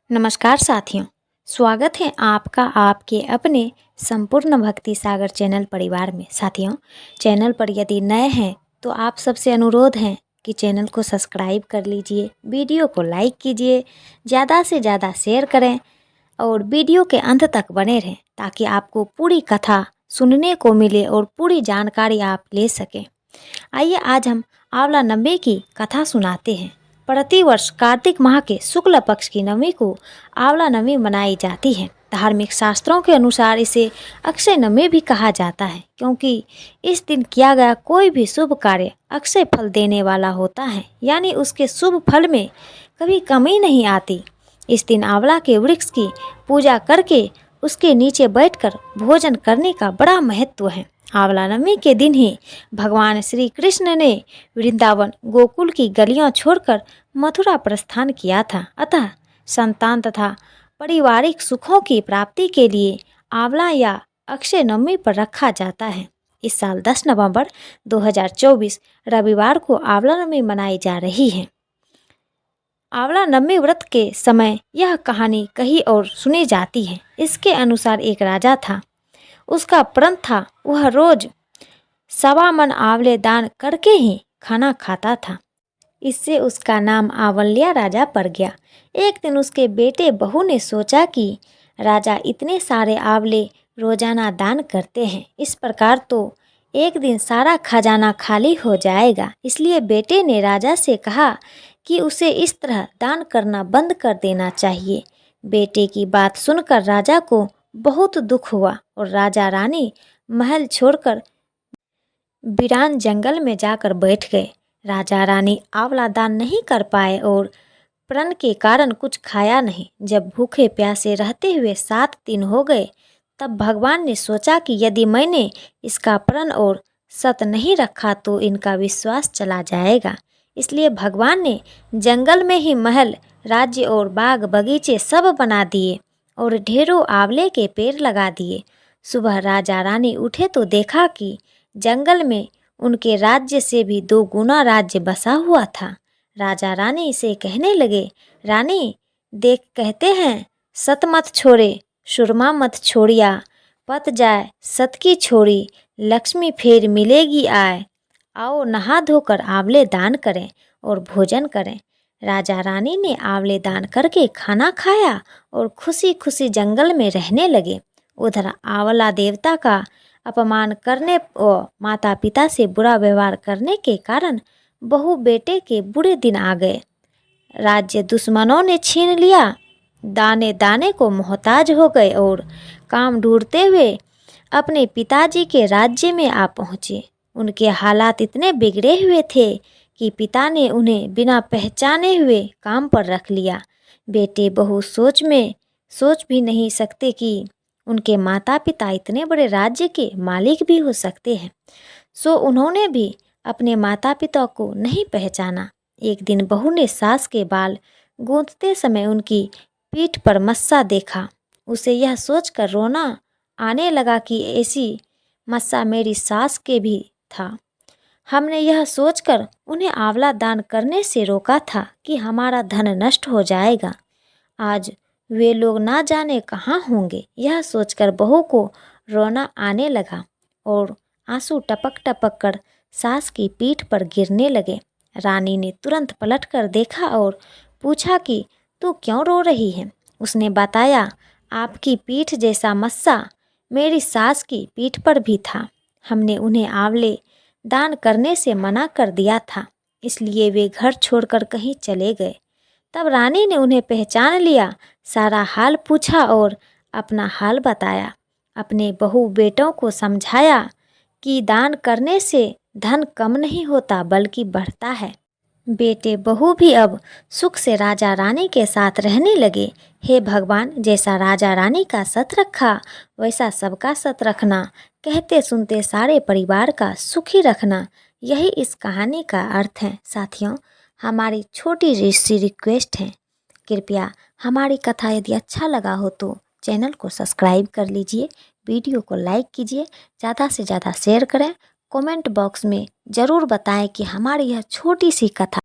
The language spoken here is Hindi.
नमस्कार साथियों, स्वागत है आपका आपके अपने संपूर्ण भक्ति सागर चैनल परिवार में। साथियों, चैनल पर यदि नए हैं तो आप सबसे अनुरोध है कि चैनल को सब्सक्राइब कर लीजिए, वीडियो को लाइक कीजिए, ज़्यादा से ज़्यादा शेयर करें और वीडियो के अंत तक बने रहें ताकि आपको पूरी कथा सुनने को मिले और पूरी जानकारी आप ले सकें। आइए आज हम आंवला नवमी की कथा सुनाते हैं। प्रतिवर्ष कार्तिक माह के शुक्ल पक्ष की नवमी को आंवला नवमी मनाई जाती है। धार्मिक शास्त्रों के अनुसार इसे अक्षय नवमी भी कहा जाता है, क्योंकि इस दिन किया गया कोई भी शुभ कार्य अक्षय फल देने वाला होता है, यानी उसके शुभ फल में कभी कमी नहीं आती। इस दिन आंवला के वृक्ष की पूजा करके उसके नीचे बैठकर भोजन करने का बड़ा महत्व है। आंवला नवमी के दिन ही भगवान श्री कृष्ण ने वृंदावन गोकुल की गलियां छोड़कर मथुरा प्रस्थान किया था। अतः संतान तथा पारिवारिक सुखों की प्राप्ति के लिए आंवला या अक्षय नवमी पर रखा जाता है। इस साल 10 नवंबर 2024 रविवार को आंवला नवमी मनाई जा रही है। आंवला नवमी व्रत के समय यह कहानी कही और सुनी जाती है। इसके अनुसार एक राजा था, उसका प्रण था वह रोज 1.25 मन आंवले दान करके ही खाना खाता था। इससे उसका नाम आंवल्या राजा पड़ गया। एक दिन उसके बेटे बहू ने सोचा कि राजा इतने सारे आंवले रोजाना दान करते हैं, इस प्रकार तो एक दिन सारा खजाना खाली हो जाएगा। इसलिए बेटे ने राजा से कहा कि उसे इस तरह दान करना बंद कर देना चाहिए। बेटे की बात सुनकर राजा को बहुत दुख हुआ और राजा रानी महल छोड़कर वीरान जंगल में जाकर बैठ गए। राजा रानी आंवला दान नहीं कर पाए और प्रण के कारण कुछ खाया नहीं। जब भूखे प्यासे रहते हुए 7 दिन हो गए, तब भगवान ने सोचा कि यदि मैंने इसका प्रण और सत नहीं रखा तो इनका विश्वास चला जाएगा। इसलिए भगवान ने जंगल में ही महल, राज्य और बाग बगीचे सब बना दिए और ढेरों आंवले के पेड़ लगा दिए। सुबह राजा रानी उठे तो देखा कि जंगल में उनके राज्य से भी 2 गुना राज्य बसा हुआ था। राजा रानी से कहने लगे, रानी देख कहते हैं, सत मत छोड़े सुरमा मत छोड़िया, पत जाए सत की छोड़ी, लक्ष्मी फिर मिलेगी आए। आओ नहा धोकर आंवले दान करें और भोजन करें। राजा रानी ने आंवले दान करके खाना खाया और खुशी खुशी जंगल में रहने लगे। उधर आंवला देवता का अपमान करने और माता पिता से बुरा व्यवहार करने के कारण बहू बेटे के बुरे दिन आ गए। राज्य दुश्मनों ने छीन लिया, दाने दाने को मोहताज हो गए और काम ढूंढते हुए अपने पिताजी के राज्य में आ पहुँचे। उनके हालात इतने बिगड़े हुए थे कि पिता ने उन्हें बिना पहचाने हुए काम पर रख लिया। बेटे बहू सोच भी नहीं सकते कि उनके माता पिता इतने बड़े राज्य के मालिक भी हो सकते हैं। सो उन्होंने भी अपने माता पिता को नहीं पहचाना। एक दिन बहू ने सास के बाल गूंथते समय उनकी पीठ पर मस्सा देखा। उसे यह सोचकर रोना आने लगा कि ऐसी मस्सा मेरी सास के भी था। हमने यह सोचकर उन्हें आंवला दान करने से रोका था कि हमारा धन नष्ट हो जाएगा। आज वे लोग ना जाने कहाँ होंगे। यह सोचकर बहू को रोना आने लगा और आंसू टपक टपक कर सास की पीठ पर गिरने लगे। रानी ने तुरंत पलटकर देखा और पूछा कि तू क्यों रो रही है। उसने बताया, आपकी पीठ जैसा मस्सा मेरी सास की पीठ पर भी था। हमने उन्हें आंवले दान करने से मना कर दिया था, इसलिए वे घर छोड़कर कहीं चले गए। तब रानी ने उन्हें पहचान लिया, सारा हाल पूछा और अपना हाल बताया। अपने बहू बेटों को समझाया कि दान करने से धन कम नहीं होता बल्कि बढ़ता है। बेटे बहू भी अब सुख से राजा रानी के साथ रहने लगे। हे भगवान, जैसा राजा रानी का सत रखा वैसा सबका सत रखना, कहते सुनते सारे परिवार का सुखी रखना, यही इस कहानी का अर्थ है। साथियों, हमारी छोटी सी रिक्वेस्ट है, कृपया हमारी कथा यदि अच्छा लगा हो तो चैनल को सब्सक्राइब कर लीजिए, वीडियो को लाइक कीजिए, ज़्यादा से ज़्यादा शेयर करें। कमेंट बॉक्स में ज़रूर बताएं कि हमारी यह छोटी सी कथा